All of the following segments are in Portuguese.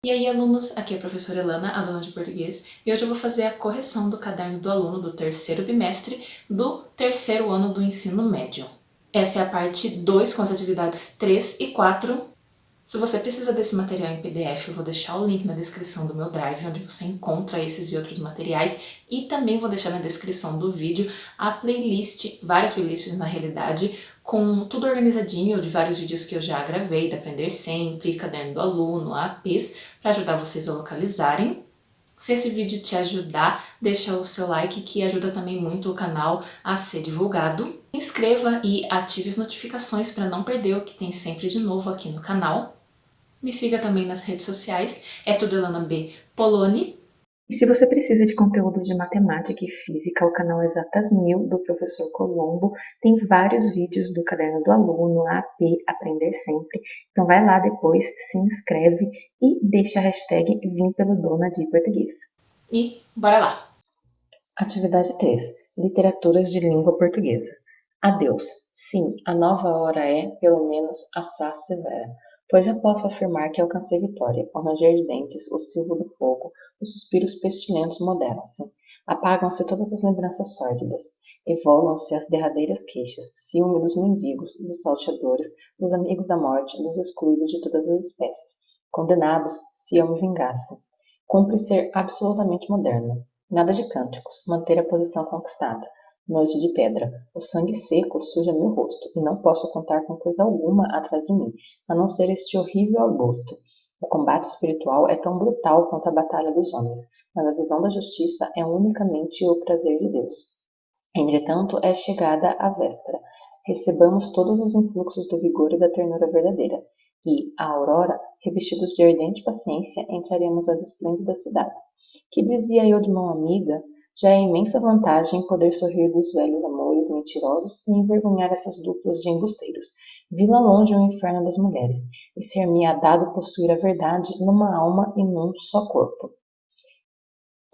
E aí, alunos, aqui é a professora Elana, aluna de português, e hoje eu vou fazer a correção do caderno do aluno do terceiro bimestre do terceiro ano do ensino médio. Essa é a parte 2 com as atividades 3 e 4. Se você precisa desse material em PDF, eu vou deixar o link na descrição do meu Drive, onde você encontra esses e outros materiais, e também vou deixar na descrição do vídeo a playlist, várias playlists na realidade, com tudo organizadinho de vários vídeos que eu já gravei, da Aprender Sempre, Caderno do Aluno, APs, para ajudar vocês a localizarem. Se esse vídeo te ajudar, deixa o seu like, que ajuda também muito o canal a ser divulgado. Se inscreva e ative as notificações para não perder o que tem sempre de novo aqui no canal. Me siga também nas redes sociais, é tudo Elana B. Poloni. E se você precisa de conteúdo de matemática e física, o canal Exatas 1000 do professor Colombo tem vários vídeos do Caderno do Aluno, AP, Aprender Sempre. Então vai lá depois, se inscreve e deixa a hashtag Vim pelo Dona de Português. E bora lá! Atividade 3. Literaturas de língua portuguesa. Adeus. Sim, a nova hora é, pelo menos, assaz severa. Pois já posso afirmar que alcancei vitória. O ranger de dentes, o silvo do fogo, os suspiros pestilentos moderam-se. Apagam-se todas as lembranças sórdidas. Evolam-se as derradeiras queixas, ciúme dos mendigos, dos salteadores, dos amigos da morte, dos excluídos de todas as espécies. Condenados, se eu me vingasse. Cumpre ser absolutamente moderno. Nada de cânticos, manter a posição conquistada. Noite de pedra. O sangue seco suja meu rosto, e não posso contar com coisa alguma atrás de mim, a não ser este horrível arbusto. O combate espiritual é tão brutal quanto a batalha dos homens, mas a visão da justiça é unicamente o prazer de Deus. Entretanto, é chegada a véspera. Recebamos todos os influxos do vigor e da ternura verdadeira. E, à aurora, revestidos de ardente paciência, entraremos às esplêndidas cidades. Que dizia eu de mão amiga, já é imensa vantagem poder sorrir dos velhos amores mentirosos e envergonhar essas duplas de embusteiros. Vi lá longe o inferno das mulheres, e ser-me-á dado possuir a verdade numa alma e num só corpo.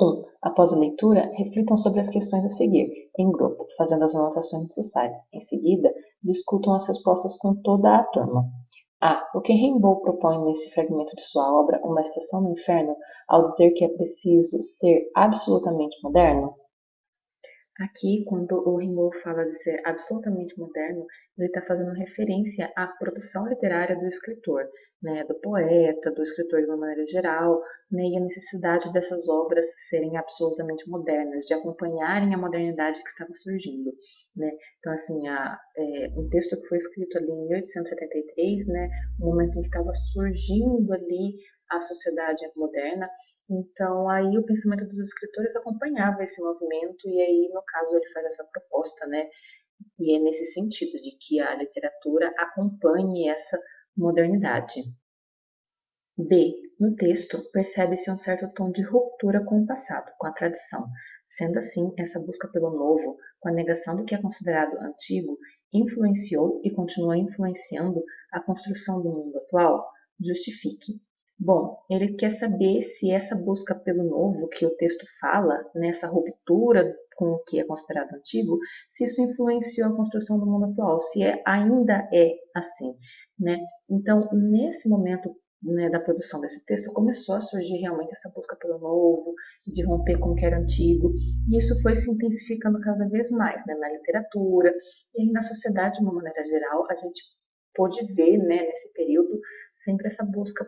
1. Após a leitura, reflitam sobre as questões a seguir, em grupo, fazendo as anotações necessárias. Em seguida, discutam as respostas com toda a turma. A. O que Rimbaud propõe nesse fragmento de sua obra, Uma Estação no Inferno, ao dizer que é preciso ser absolutamente moderno? Aqui, quando o Rimbaud fala de ser absolutamente moderno, ele está fazendo referência à produção literária do escritor, né, do poeta, do escritor de uma maneira geral, né, e a necessidade dessas obras serem absolutamente modernas, de acompanharem a modernidade que estava surgindo. Né? Então, assim, um texto que foi escrito ali em 1873, né, no momento em que estava surgindo ali a sociedade moderna, então, aí o pensamento dos escritores acompanhava esse movimento e aí, no caso, ele faz essa proposta, né? E é nesse sentido, de que a literatura acompanhe essa modernidade. B. No texto, percebe-se um certo tom de ruptura com o passado, com a tradição. Sendo assim, essa busca pelo novo, com a negação do que é considerado antigo, influenciou e continua influenciando a construção do mundo atual? Justifique. Bom, ele quer saber se essa busca pelo novo que o texto fala, nessa ruptura com o que é considerado antigo, se isso influenciou a construção do mundo atual, se ainda é assim, né? Então, nesse momento, né, da produção desse texto, começou a surgir realmente essa busca pelo novo, de romper com o que era antigo, e isso foi se intensificando cada vez mais, né, na literatura e na sociedade de uma maneira geral. A gente pôde ver, né, nesse período, sempre essa busca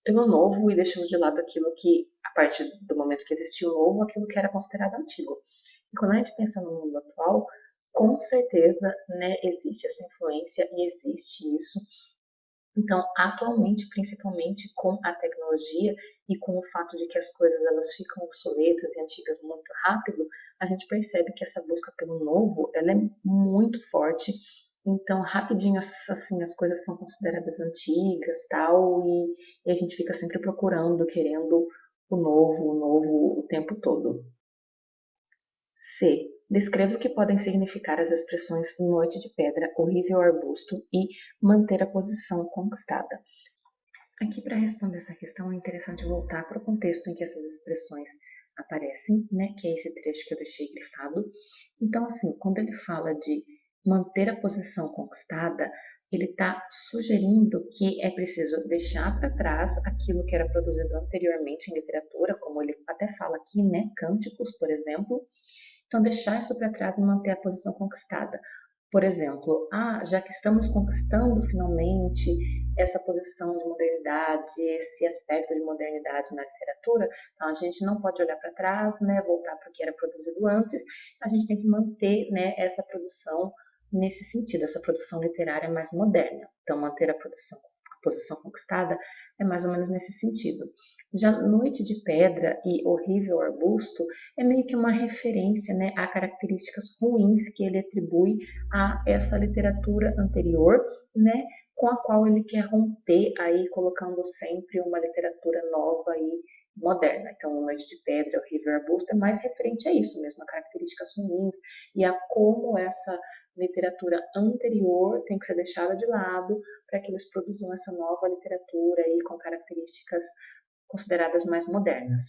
pelo novo e deixando de lado aquilo que, a partir do momento que existiu o novo, aquilo que era considerado antigo. E quando a gente pensa no mundo atual, com certeza, né, existe essa influência e existe isso. Então, atualmente, principalmente com a tecnologia e com o fato de que as coisas elas ficam obsoletas e antigas muito rápido, a gente percebe que essa busca pelo novo, ela é muito forte. Então, rapidinho, assim, as coisas são consideradas antigas, tal, e a gente fica sempre procurando, querendo o novo o tempo todo. C. Descreva o que podem significar as expressões noite de pedra, horrível arbusto e manter a posição conquistada. Aqui, para responder essa questão, é interessante voltar para o contexto em que essas expressões aparecem, né, que é esse trecho que eu deixei grifado. Então, assim, quando ele fala de manter a posição conquistada, ele está sugerindo que é preciso deixar para trás aquilo que era produzido anteriormente em literatura, como ele até fala aqui, né, cânticos, por exemplo. Então, deixar isso para trás e manter a posição conquistada. Por exemplo, já que estamos conquistando finalmente essa posição de modernidade, esse aspecto de modernidade na literatura, então a gente não pode olhar para trás, né, voltar para o que era produzido antes, a gente tem que manter, né, essa produção nesse sentido, essa produção literária mais moderna. Então, manter a posição conquistada é mais ou menos nesse sentido. Já Noite de Pedra e Horrível Arbusto é meio que uma referência, né, a características ruins que ele atribui a essa literatura anterior, né, com a qual ele quer romper, aí colocando sempre uma literatura nova e moderna. Então, Noite de Pedra e Horrível Arbusto é mais referente a isso mesmo, a características ruins e a como essa literatura anterior tem que ser deixada de lado para que eles produzam essa nova literatura aí com características consideradas mais modernas.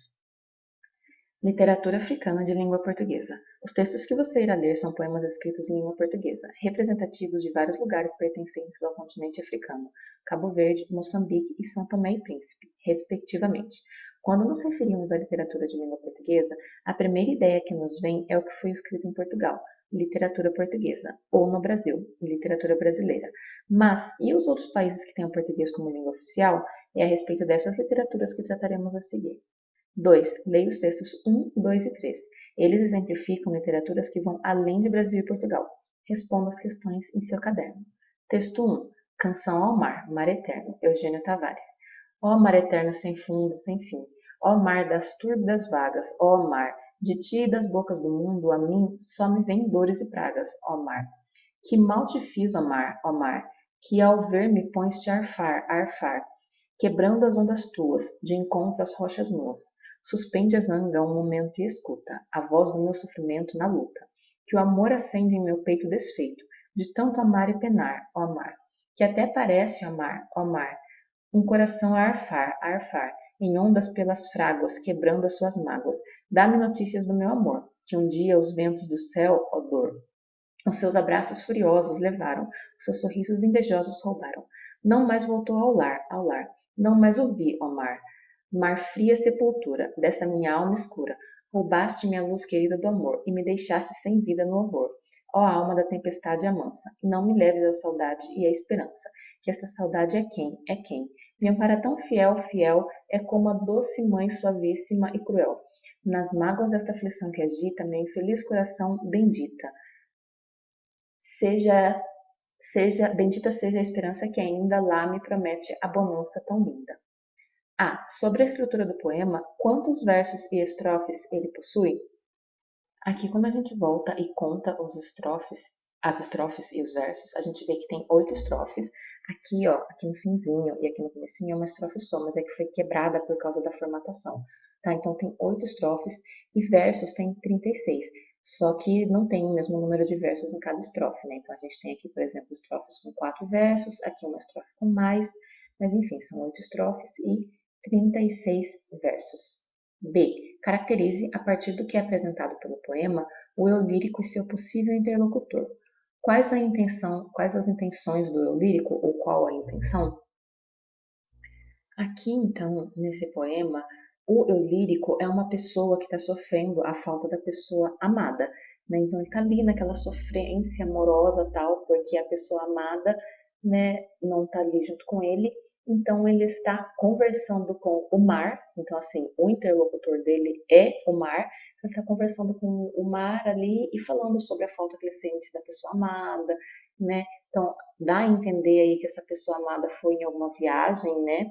Literatura africana de língua portuguesa. Os textos que você irá ler são poemas escritos em língua portuguesa, representativos de vários lugares pertencentes ao continente africano, Cabo Verde, Moçambique e São Tomé e Príncipe, respectivamente. Quando nos referimos à literatura de língua portuguesa, a primeira ideia que nos vem é o que foi escrito em Portugal, literatura portuguesa, ou no Brasil, literatura brasileira. Mas, e os outros países que têm o português como língua oficial? É a respeito dessas literaturas que trataremos a seguir. 2. Leia os textos 1, 2 e 3. Eles exemplificam literaturas que vão além de Brasil e Portugal. Responda as questões em seu caderno. Texto 1. Canção ao Mar, Mar Eterno, Eugênio Tavares. Ó mar eterno sem fundo, sem fim. Ó mar das túrbidas vagas, ó mar, de ti e das bocas do mundo, a mim só me vêm dores e pragas, ó mar. Que mal te fiz, ó mar, que ao ver me pões-te a arfar, quebrando as ondas tuas, de encontro às rochas nuas. Suspende a zanga um momento e escuta a voz do meu sofrimento na luta, que o amor acende em meu peito desfeito, de tanto amar e penar, ó mar, que até parece amar, ó mar, um coração a arfar, em ondas pelas fráguas, quebrando as suas mágoas. Dá-me notícias do meu amor, que um dia os ventos do céu, ó dor, os seus abraços furiosos levaram, os seus sorrisos invejosos roubaram. Não mais voltou ao lar, não mais ouvi, ó mar. Mar fria sepultura, dessa minha alma escura, roubaste minha luz querida do amor, e me deixaste sem vida no horror. Ó alma da tempestade amansa, não me leves a saudade e a esperança, que esta saudade é quem? É quem? Me ampara tão fiel, fiel, é como a doce mãe suavíssima e cruel. Nas mágoas desta aflição que agita, meu infeliz coração bendita. Bendita seja a esperança que ainda lá me promete a bonança tão linda. Sobre a estrutura do poema, quantos versos e estrofes ele possui? Aqui, quando a gente volta e conta as estrofes e os versos, a gente vê que tem 8 estrofes. Aqui, ó, aqui no finzinho e aqui no comecinho é uma estrofe só, mas é que foi quebrada por causa da formatação, tá? Então tem 8 estrofes e versos tem 36. Só que não tem o mesmo número de versos em cada estrofe, né? Então a gente tem aqui, por exemplo, estrofes com 4 versos, aqui uma estrofe com mais, mas enfim, são 8 estrofes e 36 versos. B. Caracterize, a partir do que é apresentado pelo poema, o eu lírico e seu possível interlocutor. Quais as intenções do eu lírico, ou qual a intenção? Aqui, então, nesse poema, o eu lírico é uma pessoa que está sofrendo a falta da pessoa amada, né? Então, ele está ali naquela sofrência amorosa, tal, porque a pessoa amada, né, não está ali junto com ele. Então, ele está conversando com o mar. Então, assim, o interlocutor dele é o mar. Ele está conversando com o mar ali e falando sobre a falta que ele sente da pessoa amada, né? Então, dá a entender aí que essa pessoa amada foi em alguma viagem, né?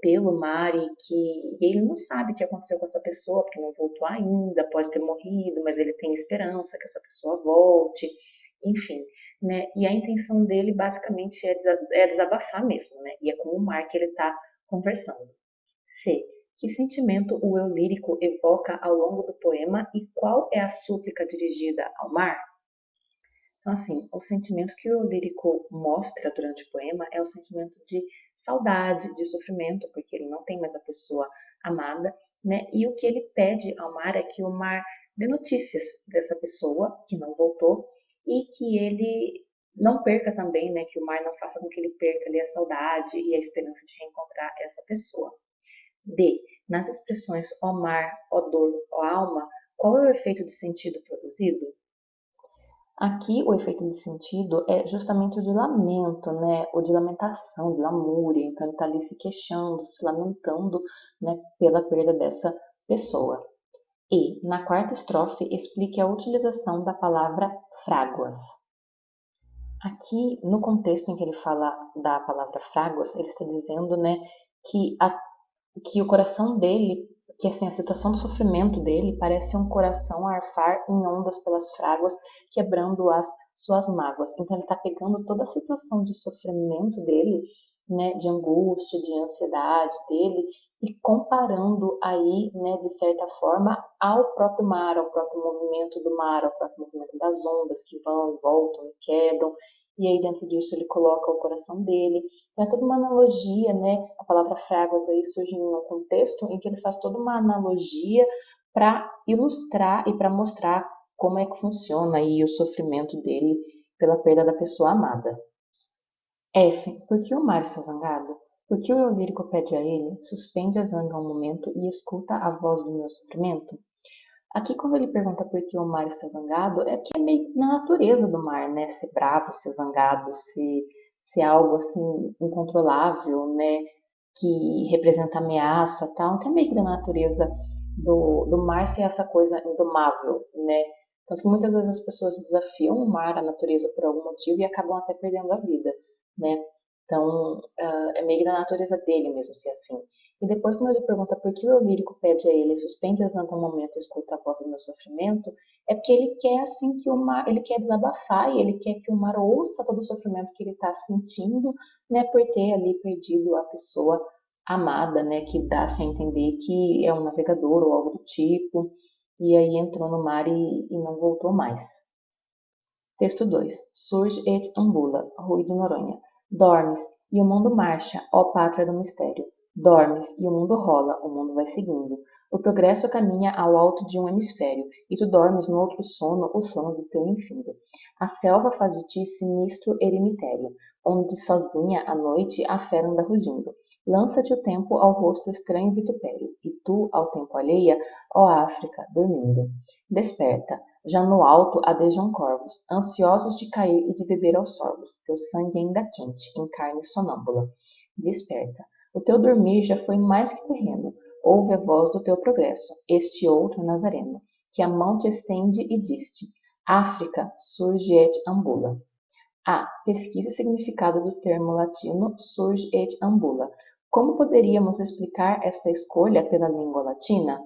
Pelo mar e ele não sabe o que aconteceu com essa pessoa, porque não voltou ainda, pode ter morrido, mas ele tem esperança que essa pessoa volte, enfim, né? E a intenção dele basicamente é desabafar mesmo, né? E é com o mar que ele está conversando. C. Que sentimento o eu lírico evoca ao longo do poema e qual é a súplica dirigida ao mar? Então, assim, o sentimento que o lírico mostra durante o poema é o sentimento de saudade, de sofrimento, porque ele não tem mais a pessoa amada, né? E o que ele pede ao mar é que o mar dê notícias dessa pessoa que não voltou e que ele Não perca também, né, que o mar não faça com que ele perca ali a saudade e a esperança de reencontrar essa pessoa. D. Nas expressões ó mar, ó dor, ó alma, qual é o efeito de sentido produzido? Aqui o efeito de sentido é justamente o de lamento, né? O de lamentação, de lamúria. Então ele está ali se queixando, se lamentando, né, pela perda dessa pessoa. E, na quarta estrofe, explique a utilização da palavra fráguas. Aqui, no contexto em que ele fala da palavra fráguas, ele está dizendo, né, que, que o coração dele, que assim, a situação do sofrimento dele parece um coração a arfar em ondas pelas fráguas, quebrando as suas mágoas. Então ele está pegando toda a situação de sofrimento dele, né, de angústia, de ansiedade dele, e comparando aí, né, de certa forma, ao próprio mar, ao próprio movimento do mar, ao próprio movimento das ondas que vão e voltam e quebram. E aí dentro disso ele coloca o coração dele. Então é toda uma analogia, né? A palavra fráguas aí surge em um contexto em que ele faz toda uma analogia para ilustrar e para mostrar como é que funciona aí o sofrimento dele pela perda da pessoa amada. F. Por que o mar está zangado? Por que o eu lírico pede a ele, suspende a zanga um momento e escuta a voz do meu sofrimento? Aqui, quando ele pergunta por que o mar está zangado, é porque é meio na natureza do mar, né? Ser bravo, ser zangado, ser algo assim incontrolável, né? Que representa ameaça, tal. Então é meio que da natureza do mar ser essa coisa indomável, né? Tanto que muitas vezes as pessoas desafiam o mar, a natureza, por algum motivo e acabam até perdendo a vida, né? Então, é meio que da natureza dele mesmo ser assim. E depois, quando ele pergunta por que o eu lírico pede a ele, suspende a zanga um momento e escuta a voz do meu sofrimento, é porque ele quer assim que o mar, ele quer desabafar e ele quer que o mar ouça todo o sofrimento que ele está sentindo, né, por ter ali perdido a pessoa amada, né, que dá-se a entender que é um navegador ou algo do tipo, e aí entrou no mar e não voltou mais. Texto 2. Surge et ambula, Rui de Noronha. Dormes, e o mundo marcha, ó pátria do mistério. Dormes, e o mundo rola, o mundo vai seguindo. O progresso caminha ao alto de um hemisfério, e tu dormes no outro sono, o sono do teu infindo. A selva faz de ti sinistro eremitério, onde sozinha à noite a fera anda rugindo. Lança-te o tempo ao rosto estranho vitupério, e tu, ao tempo alheia, ó África, dormindo. Desperta, já no alto adejam corvos, ansiosos de cair e de beber aos sorbos, teu sangue ainda quente, em carne sonâmbula. Desperta. O teu dormir já foi mais que terreno, ouve a voz do teu progresso, este outro Nazareno, que a mão te estende e diz-te, África, surge et ambula. A. Pesquisa o significado do termo latino surge et ambula. Como poderíamos explicar essa escolha pela língua latina?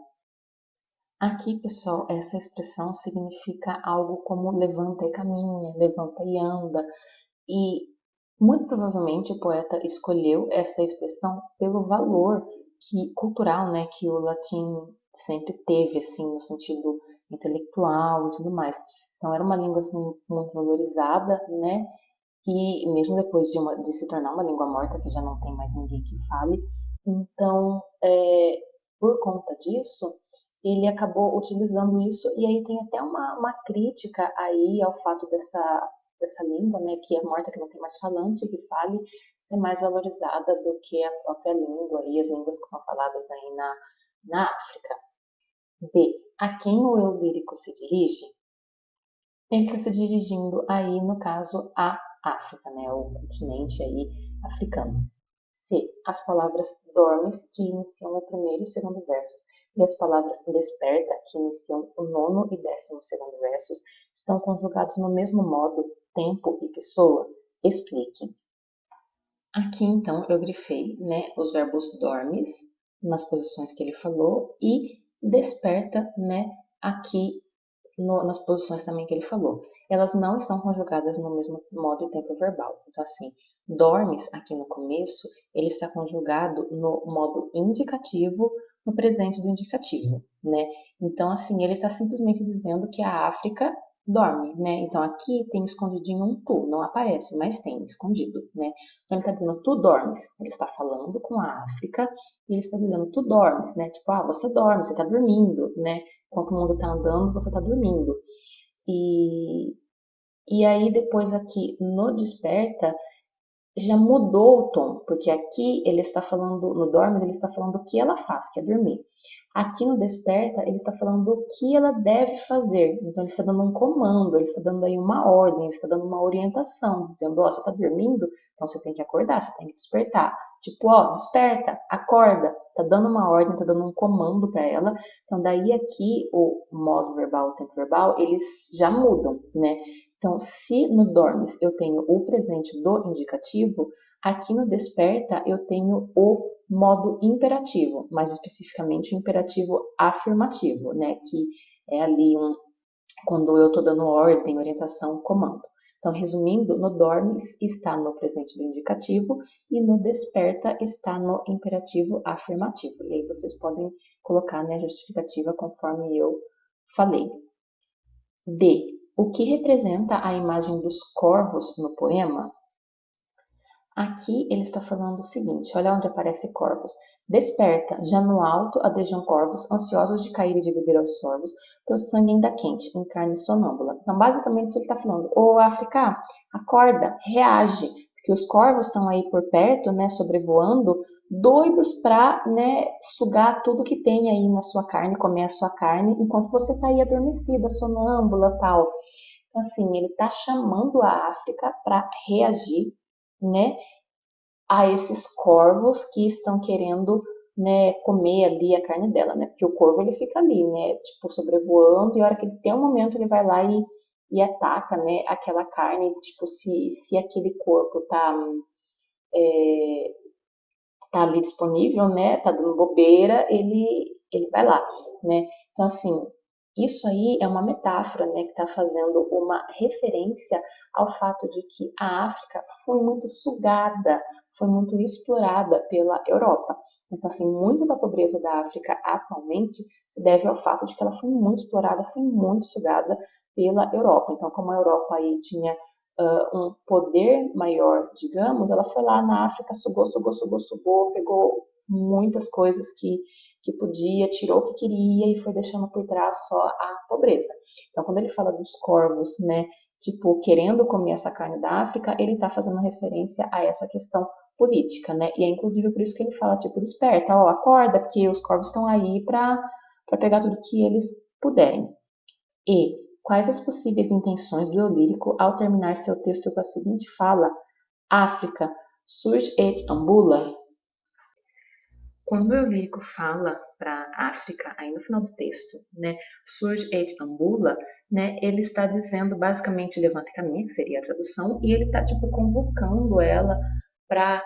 Aqui, pessoal, essa expressão significa algo como levanta e caminha, levanta e anda, e muito provavelmente o poeta escolheu essa expressão pelo valor cultural, né, que o latim sempre teve, assim, no sentido intelectual e tudo mais. Então, era uma língua assim, muito valorizada, né, e mesmo depois de se tornar uma língua morta, que já não tem mais ninguém que fale, então, por conta disso, ele acabou utilizando isso, e aí tem até uma crítica aí ao fato dessa língua, né, que é morta, que não tem mais falante, que fale, ser mais valorizada do que a própria língua e as línguas que são faladas aí na África. B. A quem o eu lírico se dirige? Ele está se dirigindo aí, no caso, à África, né, o continente aí africano. C. As palavras dormes, que iniciam o primeiro e o segundo versos, e as palavras desperta, que iniciam o nono e 12º versos, estão conjugados no mesmo modo, tempo e pessoa? Explique. Aqui, então, eu grifei, né, os verbos dormes, nas posições que ele falou, e desperta, né, aqui nas posições também que ele falou. Elas não estão conjugadas no mesmo modo e tempo verbal. Então, assim, dormes, aqui no começo, ele está conjugado no modo indicativo, no presente do indicativo, né? Então, assim, ele está simplesmente dizendo que a África dorme, né? Então, aqui tem escondidinho um tu, não aparece, mas tem escondido, né? Então, ele está dizendo tu dormes. Ele está falando com a África e ele está dizendo tu dormes, né? Tipo, você dorme, você está dormindo, né? Enquanto o mundo está andando, você está dormindo. E, E aí depois aqui no desperta já mudou o tom, porque aqui ele está falando, no dorme ele está falando o que ela faz, que é dormir. Aqui no desperta ele está falando o que ela deve fazer. Então ele está dando um comando, ele está dando aí uma ordem, ele está dando uma orientação, dizendo, ó, você está dormindo, então você tem que acordar, você tem que despertar. Tipo, ó, desperta, acorda, tá dando uma ordem, tá dando um comando para ela. Então daí aqui o modo verbal, o tempo verbal, eles já mudam, né? Então, se no dormes eu tenho o presente do indicativo, aqui no desperta eu tenho o modo imperativo, mais especificamente o imperativo afirmativo, né? Que é ali quando eu estou dando ordem, orientação, comando. Então, resumindo, no dormes está no presente do indicativo e no desperta está no imperativo afirmativo. E aí vocês podem colocar, né, a justificativa conforme eu falei. D. O que representa a imagem dos corvos no poema? Aqui ele está falando o seguinte, olha onde aparece corvos. Desperta, já no alto adejam corvos, ansiosos de cair e de beber aos sorvos, teu sangue ainda quente, em carne sonâmbula. Então, basicamente, ele está falando, ô África, acorda, reage, porque os corvos estão aí por perto, né, sobrevoando, doidos para, né, sugar tudo que tem aí na sua carne, comer a sua carne, enquanto você está aí adormecida, sonâmbula, tal. Então, assim, ele está chamando a África para reagir, né, a esses corvos que estão querendo, né, comer ali a carne dela, né? Porque o corvo ele fica ali, né, tipo sobrevoando e a hora que ele tem um momento ele vai lá e ataca, né, aquela carne, tipo se aquele corpo tá ali disponível, né, tá dando bobeira, ele vai lá, né? Então assim, isso aí é uma metáfora, né, que está fazendo uma referência ao fato de que a África foi muito sugada, foi muito explorada pela Europa. Então, assim, muito da pobreza da África atualmente se deve ao fato de que ela foi muito explorada, foi muito sugada pela Europa. Então, como a Europa aí tinha um poder maior, digamos, ela foi lá na África, sugou, pegou muitas coisas que podia, tirou o que queria e foi deixando por trás só a pobreza. Então, quando ele fala dos corvos, né, tipo, querendo comer essa carne da África, ele está fazendo referência a essa questão política, né? E é inclusive por isso que ele fala, tipo, desperta, ó, acorda, porque os corvos estão aí para pegar tudo que eles puderem. E quais as possíveis intenções do eu lírico ao terminar seu texto com a seguinte fala: África, surge et ambula? Quando o eu lírico fala para África, aí no final do texto, né, surge et ambula, né, ele está dizendo basicamente levanta e caminha, que seria a tradução, e ele está tipo convocando ela para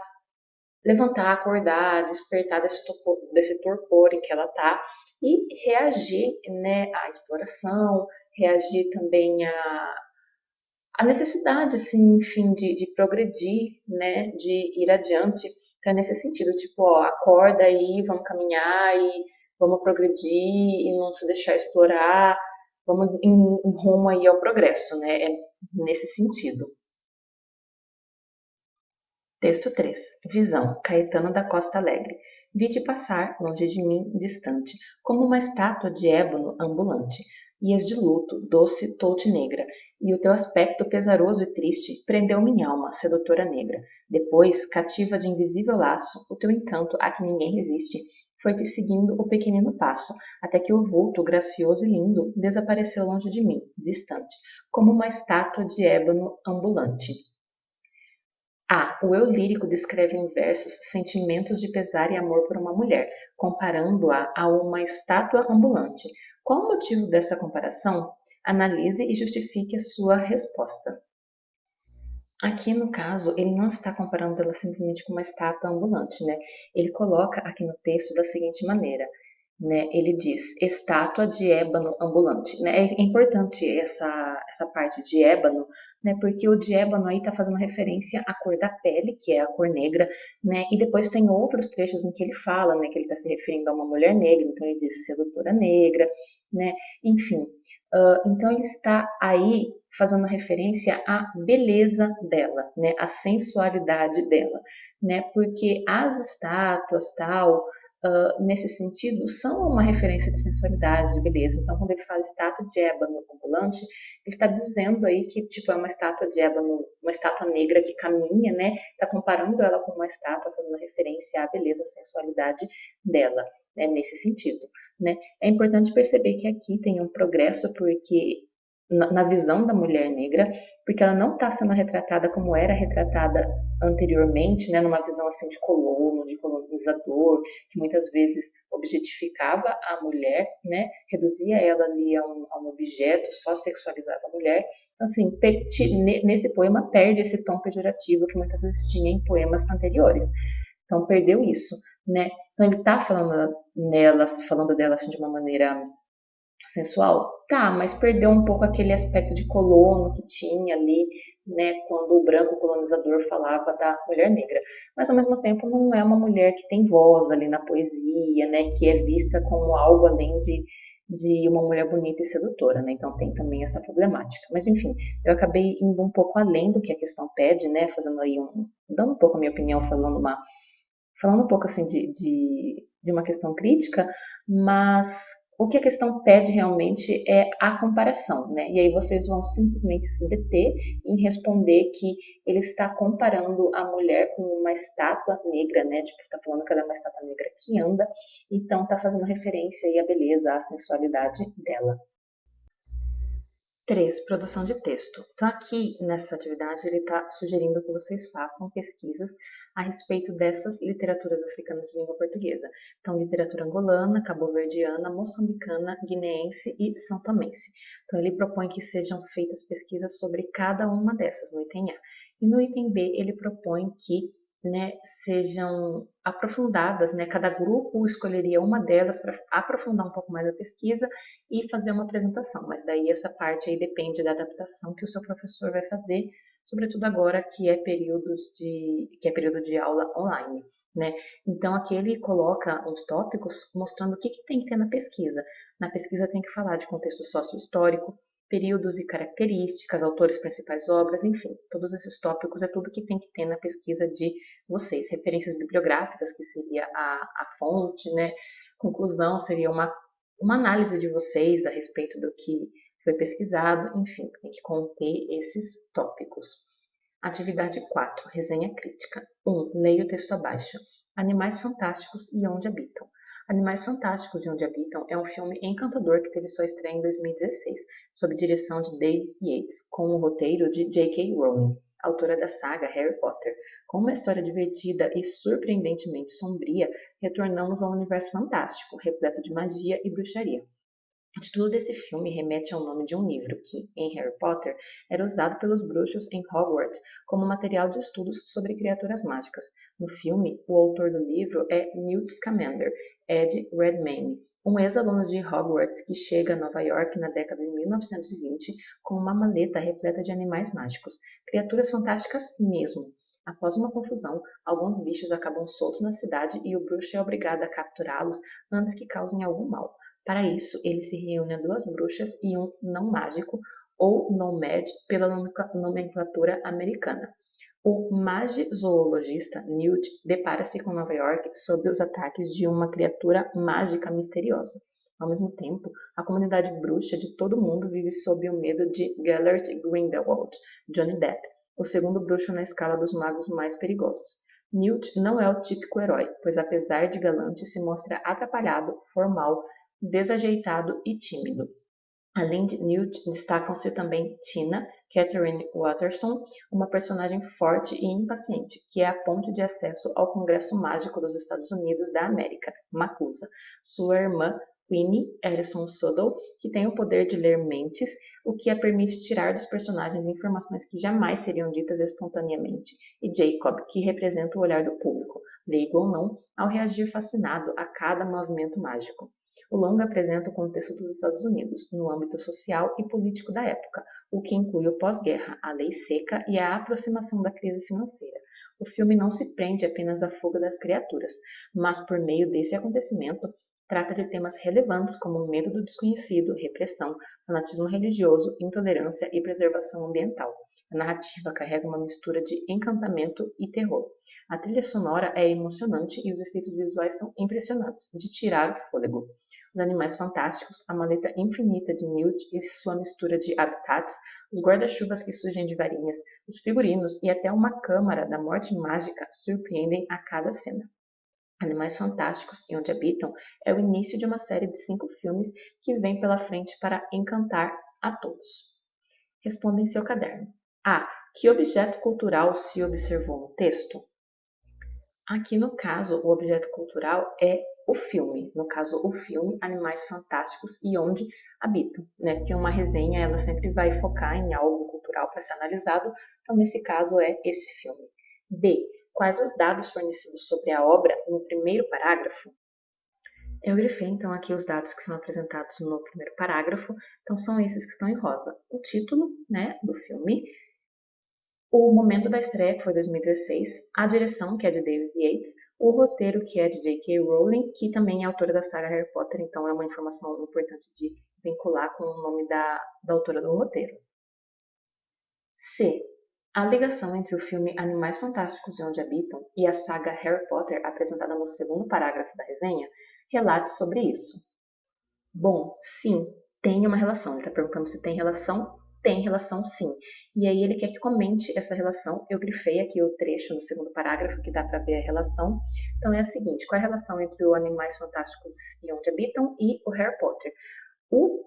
levantar, acordar, despertar desse torpor em que ela está e reagir, né, à exploração, reagir também à necessidade, assim, enfim, de progredir, né, de ir adiante. Então, é nesse sentido, tipo, ó, acorda aí, vamos caminhar e vamos progredir e não se deixar explorar, vamos em rumo aí ao progresso, né, é nesse sentido. Texto 3. Visão. Caetano da Costa Alegre. Vi-te passar, longe de mim, distante, como uma estátua de ébano ambulante. Ias de luto, doce touche negra, e o teu aspecto pesaroso e triste prendeu minha alma, sedutora negra. Depois, cativa de invisível laço, o teu encanto a que ninguém resiste, foi-te seguindo o pequenino passo, até que o vulto, gracioso e lindo, desapareceu longe de mim, distante, como uma estátua de ébano ambulante. O eu lírico descreve em versos sentimentos de pesar e amor por uma mulher, comparando-a a uma estátua ambulante. Qual o motivo dessa comparação? Analise e justifique a sua resposta. Aqui, no caso, ele não está comparando ela simplesmente com uma estátua ambulante, né? Ele coloca aqui no texto da seguinte maneira, né? Ele diz, estátua de ébano ambulante, né? É importante essa parte de ébano, né? Porque o de ébano aí está fazendo referência à cor da pele, que é a cor negra, né? E depois tem outros trechos em que ele fala, né? Que ele está se referindo a uma mulher negra, então ele diz sedutora negra, né? Enfim, então ele está aí fazendo referência à beleza dela, né? À sensualidade dela, né? Porque as estátuas, tal, nesse sentido, são uma referência de sensualidade, de beleza. Então, quando ele fala estátua de ébano ambulante, ele está dizendo aí que tipo, é uma estátua de ébano, uma estátua negra que caminha, né? Está comparando ela com uma estátua, fazendo referência à beleza, à sensualidade dela, né? Nesse sentido, né? É importante perceber que aqui tem um progresso, porque na visão da mulher negra, porque ela não está sendo retratada como era retratada anteriormente, né, numa visão assim de colono, de colonizador, que muitas vezes objetificava a mulher, né, reduzia ela ali a um objeto, só sexualizava a mulher. Então, assim, nesse poema perde esse tom pejorativo que muitas vezes tinha em poemas anteriores. Então, perdeu isso, né? Então, ele está falando dela assim, de uma maneira sensual? Tá, mas perdeu um pouco aquele aspecto de colono que tinha ali, né, quando o branco colonizador falava da mulher negra. Mas ao mesmo tempo não é uma mulher que tem voz ali na poesia, né, que é vista como algo além de uma mulher bonita e sedutora, né? Então tem também essa problemática. Mas enfim, eu acabei indo um pouco além do que a questão pede, né, fazendo aí dando um pouco a minha opinião, falando um pouco assim de uma questão crítica, mas o que a questão pede realmente é a comparação, né? E aí vocês vão simplesmente se deter em responder que ele está comparando a mulher com uma estátua negra, né? Tipo, está falando que ela é uma estátua negra que anda, então está fazendo referência aí à beleza, à sensualidade dela. 3. Produção de texto. Então, aqui nessa atividade, ele está sugerindo que vocês façam pesquisas a respeito dessas literaturas africanas de língua portuguesa. Então, literatura angolana, cabo-verdiana, moçambicana, guineense e são-tomense. Então, ele propõe que sejam feitas pesquisas sobre cada uma dessas no item A. E no item B, ele propõe que, né, sejam aprofundadas, né, cada grupo escolheria uma delas para aprofundar um pouco mais a pesquisa e fazer uma apresentação, mas daí essa parte aí depende da adaptação que o seu professor vai fazer, sobretudo agora que é período de aula online, né? Então aqui ele coloca uns tópicos mostrando o que tem que ter na pesquisa. Na pesquisa tem que falar de contexto sócio-histórico, períodos e características, autores principais obras, enfim, todos esses tópicos é tudo que tem que ter na pesquisa de vocês. Referências bibliográficas, que seria a fonte, né? Conclusão seria uma análise de vocês a respeito do que foi pesquisado, enfim, tem que conter esses tópicos. Atividade 4, resenha crítica. 1. Leia o texto abaixo. Animais Fantásticos e Onde Habitam. Animais Fantásticos e Onde Habitam é um filme encantador que teve sua estreia em 2016, sob direção de David Yates, com o roteiro de J.K. Rowling, autora da saga Harry Potter. Com uma história divertida e surpreendentemente sombria, retornamos a um universo fantástico, repleto de magia e bruxaria. O título desse filme remete ao nome de um livro que, em Harry Potter, era usado pelos bruxos em Hogwarts como material de estudos sobre criaturas mágicas. No filme, o autor do livro é Newt Scamander, Ed Redmayne, um ex-aluno de Hogwarts que chega a Nova York na década de 1920 com uma maleta repleta de animais mágicos, criaturas fantásticas mesmo. Após uma confusão, alguns bichos acabam soltos na cidade e o bruxo é obrigado a capturá-los antes que causem algum mal. Para isso, ele se reúne a duas bruxas e um não-mágico, ou nomad, pela nomenclatura americana. O magi-zoologista Newt depara-se com Nova York sob os ataques de uma criatura mágica misteriosa. Ao mesmo tempo, a comunidade bruxa de todo o mundo vive sob o medo de Gellert Grindelwald, Johnny Depp, o segundo bruxo na escala dos magos mais perigosos. Newt não é o típico herói, pois apesar de galante, se mostra atrapalhado, formal, desajeitado e tímido. Além de Newt, destacam-se também Tina, Catherine Watterson, uma personagem forte e impaciente, que é a ponte de acesso ao Congresso Mágico dos Estados Unidos da América, MACUSA, sua irmã Queenie Ellison Suddle, que tem o poder de ler mentes, o que a permite tirar dos personagens informações que jamais seriam ditas espontaneamente, e Jacob, que representa o olhar do público, leigo ou não, ao reagir fascinado a cada movimento mágico. O longa apresenta o contexto dos Estados Unidos, no âmbito social e político da época, o que inclui o pós-guerra, a lei seca e a aproximação da crise financeira. O filme não se prende apenas à fuga das criaturas, mas por meio desse acontecimento, trata de temas relevantes como o medo do desconhecido, repressão, fanatismo religioso, intolerância e preservação ambiental. A narrativa carrega uma mistura de encantamento e terror. A trilha sonora é emocionante e os efeitos visuais são impressionantes, de tirar o fôlego. Os animais fantásticos, a maleta infinita de Newt e sua mistura de habitats, os guarda-chuvas que surgem de varinhas, os figurinos e até uma câmara da morte mágica surpreendem a cada cena. Animais Fantásticos e Onde Habitam é o início de uma série de 5 filmes que vem pela frente para encantar a todos. Responda em seu caderno. A. Que objeto cultural se observou no texto? Aqui no caso, o objeto cultural é o filme. No caso, o filme Animais Fantásticos e Onde Habitam, né? Porque uma resenha ela sempre vai focar em algo cultural para ser analisado. Então, nesse caso, é esse filme. B. Quais os dados fornecidos sobre a obra no primeiro parágrafo? Eu grifei então aqui os dados que são apresentados no primeiro parágrafo. Então, são esses que estão em rosa. O título, né, do filme, o momento da estreia, que foi 2016, a direção, que é de David Yates, o roteiro, que é de J.K. Rowling, que também é autora da saga Harry Potter, então é uma informação importante de vincular com o nome da autora do roteiro. C. A ligação entre o filme Animais Fantásticos e Onde Habitam e a saga Harry Potter, apresentada no segundo parágrafo da resenha, relate sobre isso. Bom, sim, tem uma relação. Ele está perguntando se tem relação. Tem relação, sim. E aí ele quer que comente essa relação. Eu grifei aqui o trecho no segundo parágrafo que dá para ver a relação. Então é a seguinte: qual é a relação entre o Animais Fantásticos e Onde Habitam e o Harry Potter? O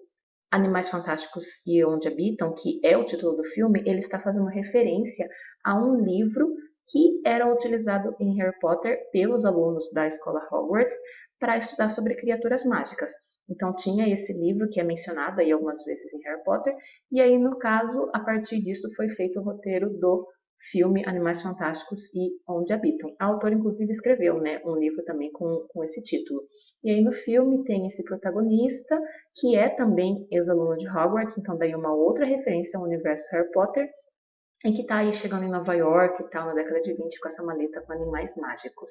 Animais Fantásticos e Onde Habitam, que é o título do filme, ele está fazendo referência a um livro que era utilizado em Harry Potter pelos alunos da escola Hogwarts para estudar sobre criaturas mágicas. Então tinha esse livro que é mencionado aí algumas vezes em Harry Potter, e aí no caso, a partir disso foi feito o roteiro do filme Animais Fantásticos e Onde Habitam. A autora inclusive escreveu, né, um livro também com esse título. E aí no filme tem esse protagonista, que é também ex-aluno de Hogwarts, então daí uma outra referência ao universo Harry Potter, e que está aí chegando em Nova York e tal, na década de 20, com essa maleta com animais mágicos.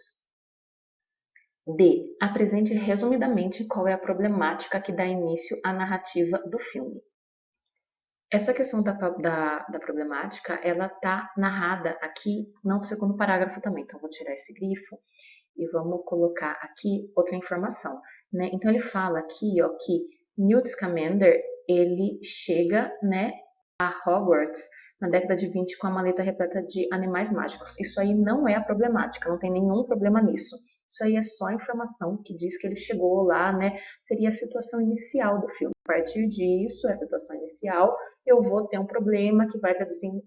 D. Apresente resumidamente qual é a problemática que dá início à narrativa do filme. Essa questão da problemática, ela está narrada aqui no segundo parágrafo também. Então, vou tirar esse grifo e vamos colocar aqui outra informação, né? Então, ele fala aqui, ó, que Newt Scamander, ele chega, né, a Hogwarts na década de 20 com a maleta repleta de animais mágicos. Isso aí não é a problemática, não tem nenhum problema nisso. Isso aí é só informação que diz que ele chegou lá, né? Seria a situação inicial do filme. A partir disso, a situação inicial, eu vou ter um problema que vai dar assim,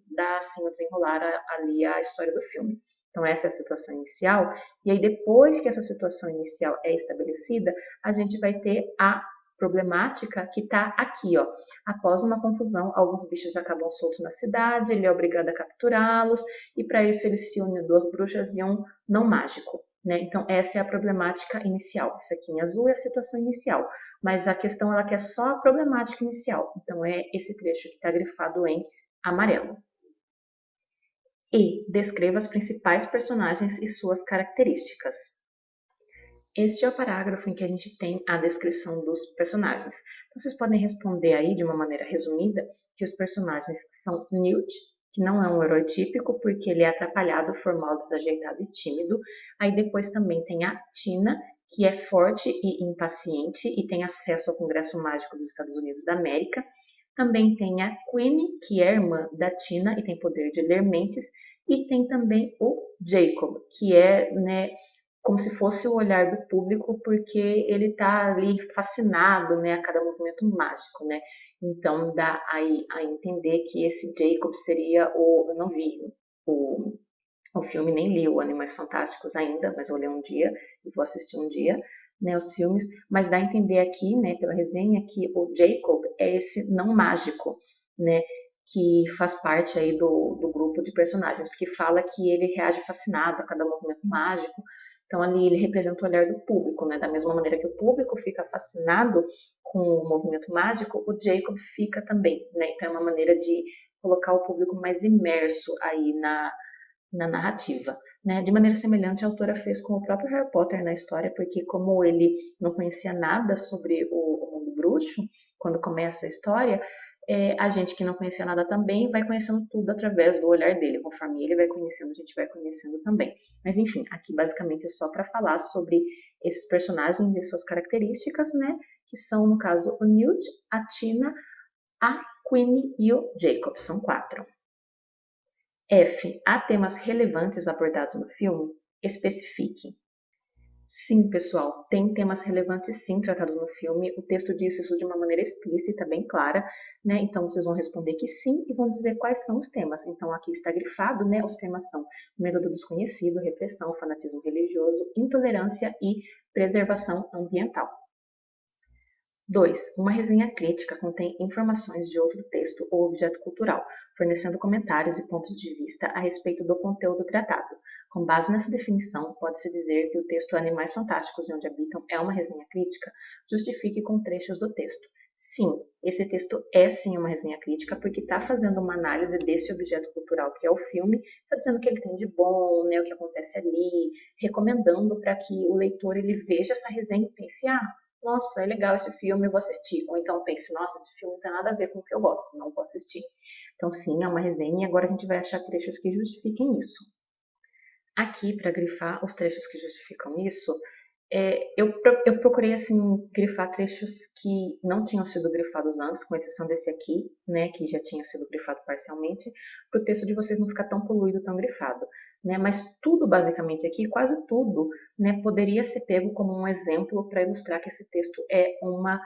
o desenrolar ali a história do filme. Então, essa é a situação inicial. E aí, depois que essa situação inicial é estabelecida, a gente vai ter a problemática que está aqui, ó. Após uma confusão, alguns bichos acabam soltos na cidade, ele é obrigado a capturá-los, e para isso ele se une a 2 bruxas e um não mágico. Né? Então, essa é a problemática inicial. Essa aqui em azul é a situação inicial. Mas a questão ela quer só a problemática inicial. Então, é esse trecho que está grifado em amarelo. E descreva os principais personagens e suas características. Este é o parágrafo em que a gente tem a descrição dos personagens. Então, vocês podem responder aí de uma maneira resumida que os personagens são Newt, que não é um herói típico, porque ele é atrapalhado, formal, desajeitado e tímido. Aí depois também tem a Tina, que é forte e impaciente e tem acesso ao Congresso Mágico dos Estados Unidos da América. Também tem a Queenie, que é irmã da Tina e tem poder de ler mentes. E tem também o Jacob, que é, né, como se fosse o olhar do público, porque ele está ali fascinado, né, a cada movimento mágico, né? Então dá aí a entender que esse Jacob seria o... Eu não vi o filme, nem li o Animais Fantásticos ainda, mas vou ler um dia e vou assistir um dia, né, os filmes. Mas dá a entender aqui, né, pela resenha, que o Jacob é esse não mágico, né? Que faz parte aí do grupo de personagens, porque fala que ele reage fascinado a cada movimento mágico. Então, ali ele representa o olhar do público, né? Da mesma maneira que o público fica fascinado com o movimento mágico, o Jacob fica também, né? Então, é uma maneira de colocar o público mais imerso aí na narrativa, né? De maneira semelhante, a autora fez com o próprio Harry Potter na história, porque como ele não conhecia nada sobre o mundo bruxo, quando começa a história, A gente que não conhecia nada também vai conhecendo tudo através do olhar dele. Conforme ele vai conhecendo, a gente vai conhecendo também. Mas enfim, aqui basicamente é só para falar sobre esses personagens e suas características, né? Que são, no caso, o Newt, a Tina, a Queenie e o Jacob. São 4. F. Há temas relevantes abordados no filme? Especifique. Sim, pessoal, tem temas relevantes sim tratados no filme. O texto diz isso de uma maneira explícita, bem clara, né? Então vocês vão responder que sim e vão dizer quais são os temas. Então aqui está grifado, né? Os temas são medo do desconhecido, repressão, fanatismo religioso, intolerância e preservação ambiental. 2. Uma resenha crítica contém informações de outro texto ou objeto cultural, fornecendo comentários e pontos de vista a respeito do conteúdo tratado. Com base nessa definição, pode-se dizer que o texto Animais Fantásticos e Onde Habitam é uma resenha crítica, justifique com trechos do texto. Sim, esse texto é sim uma resenha crítica porque está fazendo uma análise desse objeto cultural que é o filme, está dizendo o que ele tem de bom, né, o que acontece ali, recomendando para que o leitor ele veja essa resenha e pense, nossa, é legal esse filme, eu vou assistir. Ou então pense, nossa, esse filme não tem nada a ver com o que eu gosto, não vou assistir. Então sim, é uma resenha e agora a gente vai achar trechos que justifiquem isso. Aqui, para grifar os trechos que justificam isso, eu procurei assim grifar trechos que não tinham sido grifados antes, com exceção desse aqui, né, que já tinha sido grifado parcialmente, para o texto de vocês não ficar tão poluído, tão grifado. Né, mas tudo basicamente aqui, quase tudo, né, poderia ser pego como um exemplo para ilustrar que esse texto é uma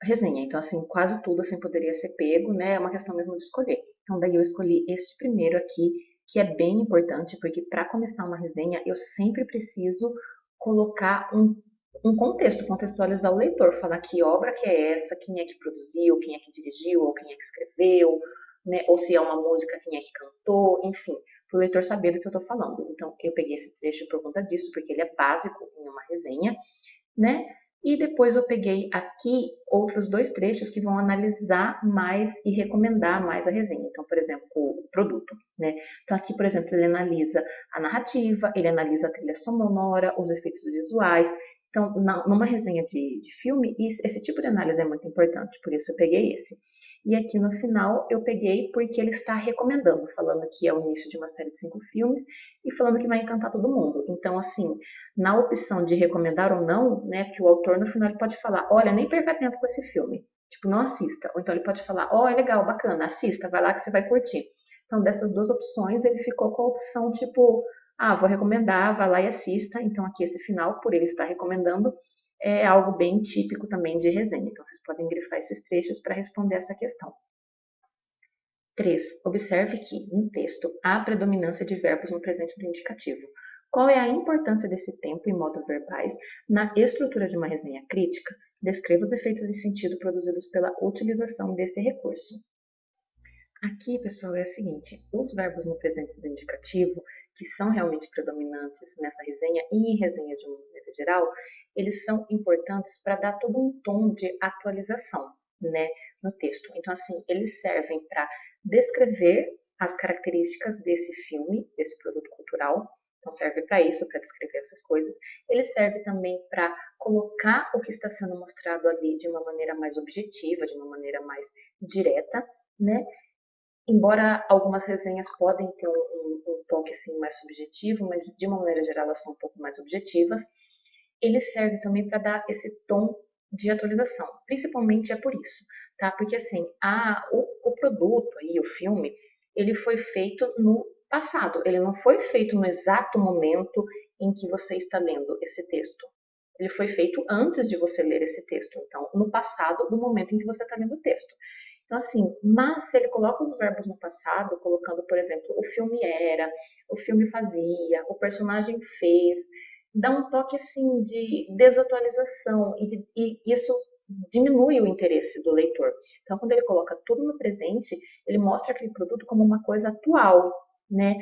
resenha. Então, assim, quase tudo assim poderia ser pego, né, é uma questão mesmo de escolher. Então, daí eu escolhi este primeiro aqui, que é bem importante, porque para começar uma resenha, eu sempre preciso colocar um contexto, contextualizar o leitor, falar que obra que é essa, quem é que produziu, quem é que dirigiu, ou quem é que escreveu, né, ou se é uma música, quem é que cantou, enfim, para o leitor saber do que eu estou falando. Então, eu peguei esse trecho por conta disso, porque ele é básico em uma resenha, né? E depois eu peguei aqui outros 2 trechos que vão analisar mais e recomendar mais a resenha. Então, por exemplo, o produto, né? Então aqui, por exemplo, ele analisa a narrativa, ele analisa a trilha sonora, os efeitos visuais. Então, numa resenha de filme, esse tipo de análise é muito importante, por isso eu peguei esse. E aqui no final eu peguei porque ele está recomendando, falando que é o início de uma série de 5 filmes e falando que vai encantar todo mundo. Então, assim, na opção de recomendar ou não, né, que o autor no final ele pode falar, olha, nem perca tempo com esse filme, tipo, não assista. Ou então ele pode falar, é legal, bacana, assista, vai lá que você vai curtir. Então, dessas 2 opções, ele ficou com a opção, tipo, vou recomendar, vai lá e assista. Então, aqui esse final, por ele estar recomendando, é algo bem típico também de resenha. Então, vocês podem grifar esses trechos para responder essa questão. 3. Observe que, no texto, há predominância de verbos no presente do indicativo. Qual é a importância desse tempo e modo verbais na estrutura de uma resenha crítica? Descreva os efeitos de sentido produzidos pela utilização desse recurso. Aqui, pessoal, é o seguinte, os verbos no presente do indicativo, que são realmente predominantes nessa resenha e em resenha de uma maneira geral, eles são importantes para dar todo um tom de atualização, né, no texto. Então, assim, eles servem para descrever as características desse filme, desse produto cultural. Então, serve para isso, para descrever essas coisas. Ele serve também para colocar o que está sendo mostrado ali de uma maneira mais objetiva, de uma maneira mais direta, né? Embora algumas resenhas podem ter um toque assim, mais subjetivo, mas de uma maneira geral elas são um pouco mais objetivas, ele serve também para dar esse tom de atualização. Principalmente é por isso, tá? Porque assim, o produto aí, o filme, ele foi feito no passado, ele não foi feito no exato momento em que você está lendo esse texto. Ele foi feito antes de você ler esse texto, então, no passado, no momento em que você está lendo o texto. Então, assim, mas se ele coloca os verbos no passado, colocando, por exemplo, o filme era, o filme fazia, o personagem fez, dá um toque, assim, de desatualização e isso diminui o interesse do leitor. Então, quando ele coloca tudo no presente, ele mostra aquele produto como uma coisa atual, né?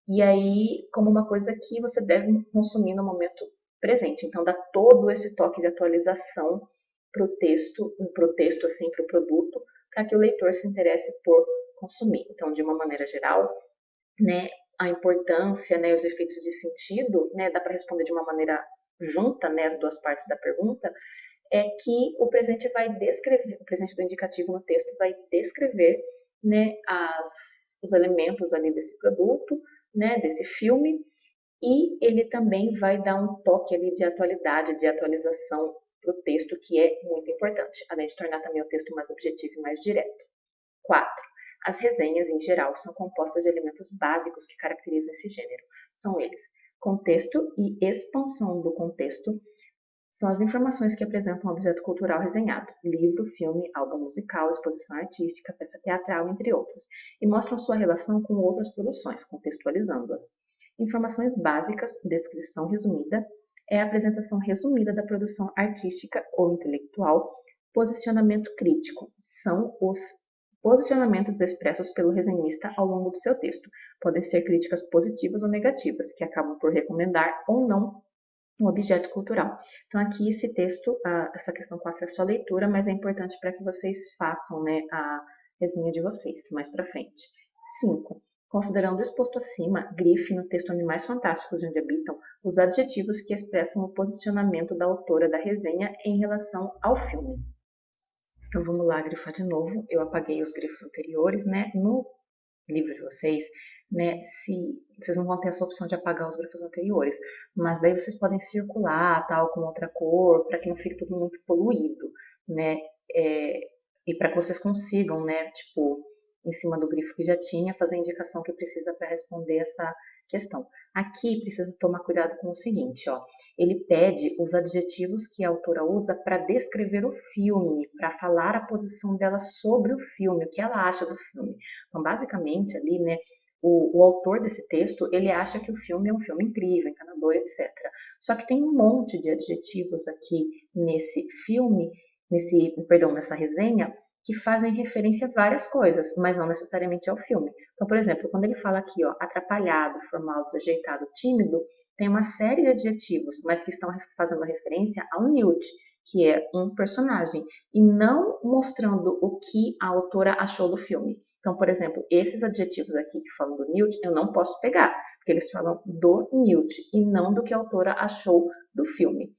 E aí, como uma coisa que você deve consumir no momento presente. Então, dá todo esse toque de atualização para o texto, assim, para o produto, para que o leitor se interesse por consumir. Então, de uma maneira geral, né, a importância, né, os efeitos de sentido, né, dá para responder de uma maneira junta, né, as 2 partes da pergunta, é que o presente vai descrever, o presente do indicativo no texto vai descrever, né, os elementos ali desse produto, né, desse filme, e ele também vai dar um toque ali de atualidade, de atualização para o texto, que é muito importante, além de tornar também o texto mais objetivo e mais direto. 4. As resenhas, em geral, são compostas de elementos básicos que caracterizam esse gênero. São eles: contexto e expansão do contexto. São as informações que apresentam um objeto cultural resenhado, livro, filme, álbum musical, exposição artística, peça teatral, entre outros, e mostram sua relação com outras produções, contextualizando-as. Informações básicas, descrição resumida, é a apresentação resumida da produção artística ou intelectual. Posicionamento crítico são os posicionamentos expressos pelo resenhista ao longo do seu texto. Podem ser críticas positivas ou negativas, que acabam por recomendar ou não um objeto cultural. Então, aqui esse texto, essa questão 4 é só leitura, mas é importante para que vocês façam, né, a resenha de vocês mais para frente. 5. Considerando o exposto acima, grife no texto Animais Fantásticos de Onde Habitam os adjetivos que expressam o posicionamento da autora da resenha em relação ao filme. Então, vamos lá grifar de novo. Eu apaguei os grifos anteriores, né? No livro de vocês, né, vocês não vão ter essa opção de apagar os grifos anteriores, mas daí vocês podem circular, tal, com outra cor, para que não fique tudo muito poluído, né, e para que vocês consigam, né, tipo, em cima do grifo que já tinha, fazer a indicação que precisa para responder essa questão. Aqui precisa tomar cuidado com o seguinte, ó, ele pede os adjetivos que a autora usa para descrever o filme, para falar a posição dela sobre o filme, o que ela acha do filme. Então, basicamente, ali, né, o autor desse texto, ele acha que o filme é um filme incrível, encanador, etc. Só que tem um monte de adjetivos aqui nesse filme, nessa resenha, que fazem referência a várias coisas, mas não necessariamente ao filme. Então, por exemplo, quando ele fala aqui, ó, atrapalhado, formal, desajeitado, tímido, tem uma série de adjetivos, mas que estão fazendo referência ao Newt, que é um personagem, e não mostrando o que a autora achou do filme. Então, por exemplo, esses adjetivos aqui que falam do Newt, eu não posso pegar, porque eles falam do Newt e não do que a autora achou do filme.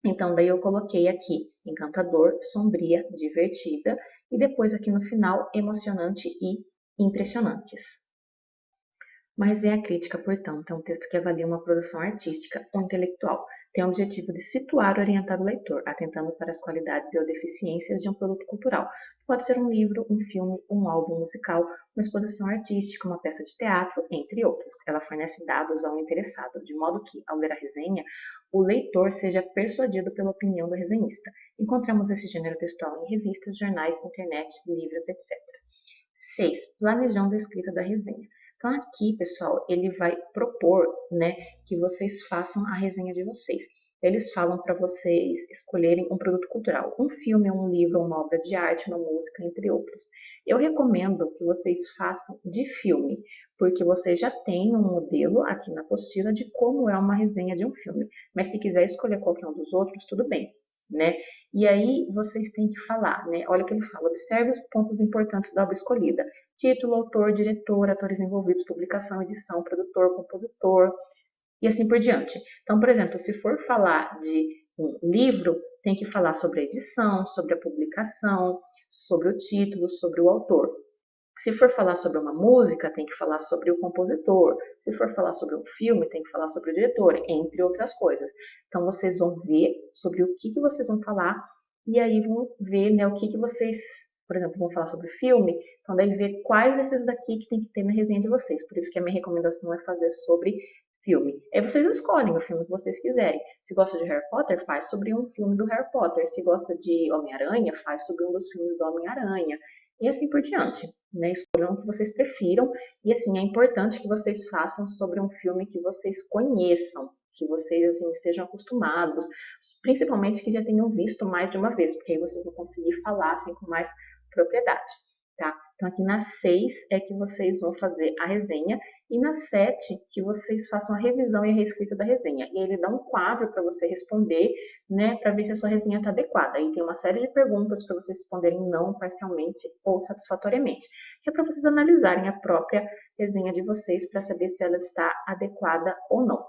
Então, daí eu coloquei aqui encantador, sombria, divertida, e depois aqui no final, emocionante e impressionantes. Mas é a crítica, portanto, é um texto que avalia uma produção artística ou intelectual. Tem o objetivo de situar e orientar o leitor, atentando para as qualidades e ou deficiências de um produto cultural. Pode ser um livro, um filme, um álbum musical, uma exposição artística, uma peça de teatro, entre outros. Ela fornece dados ao interessado, de modo que, ao ler a resenha, o leitor seja persuadido pela opinião do resenhista. Encontramos esse gênero textual em revistas, jornais, internet, livros, etc. 6. Planejando a escrita da resenha. Então, aqui, pessoal, ele vai propor, né, que vocês façam a resenha de vocês. Eles falam para vocês escolherem um produto cultural, um filme, um livro, uma obra de arte, uma música, entre outros. Eu recomendo que vocês façam de filme, porque vocês já têm um modelo aqui na apostila de como é uma resenha de um filme. Mas se quiser escolher qualquer um dos outros, tudo bem, né? E aí vocês têm que falar, né? Olha o que ele fala, observe os pontos importantes da obra escolhida. Título, autor, diretor, atores envolvidos, publicação, edição, produtor, compositor e assim por diante. Então, por exemplo, se for falar de um livro, tem que falar sobre a edição, sobre a publicação, sobre o título, sobre o autor. Se for falar sobre uma música, tem que falar sobre o compositor. Se for falar sobre um filme, tem que falar sobre o diretor, entre outras coisas. Então, vocês vão ver sobre o que vocês vão falar e aí vão ver, né, o que vocês, por exemplo, vão falar sobre filme. Então, daí ver quais desses daqui que tem que ter na resenha de vocês. Por isso que a minha recomendação é fazer sobre filme. Aí vocês escolhem o filme que vocês quiserem. Se gosta de Harry Potter, faz sobre um filme do Harry Potter. Se gosta de Homem-Aranha, faz sobre um dos filmes do Homem-Aranha. E assim por diante, né? Escolham o que vocês prefiram. E assim, é importante que vocês façam sobre um filme que vocês conheçam, que vocês assim, estejam acostumados, principalmente que já tenham visto mais de uma vez, porque aí vocês vão conseguir falar assim, com mais propriedade. Tá? Então, aqui na 6 é que vocês vão fazer a resenha e na 7 que vocês façam a revisão e a reescrita da resenha. E aí ele dá um quadro para você responder, né, para ver se a sua resenha está adequada. Aí tem uma série de perguntas para vocês responderem não, parcialmente ou satisfatoriamente. Que é para vocês analisarem a própria resenha de vocês para saber se ela está adequada ou não.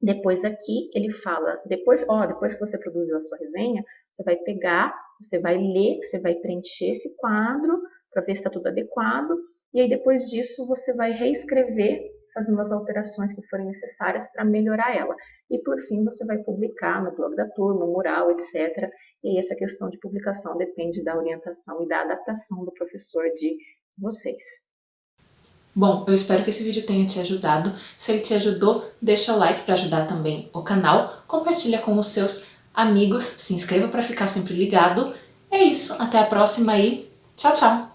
Depois aqui ele fala, depois que você produziu a sua resenha, você vai pegar, você vai ler, você vai preencher esse quadro para ver se está tudo adequado, e aí depois disso você vai reescrever, fazendo as alterações que forem necessárias para melhorar ela. E por fim você vai publicar no blog da turma, no mural, etc. E aí essa questão de publicação depende da orientação e da adaptação do professor de vocês. Bom, eu espero que esse vídeo tenha te ajudado. Se ele te ajudou, deixa o like para ajudar também o canal, compartilha com os seus amigos, se inscreva para ficar sempre ligado. É isso, até a próxima e tchau, tchau!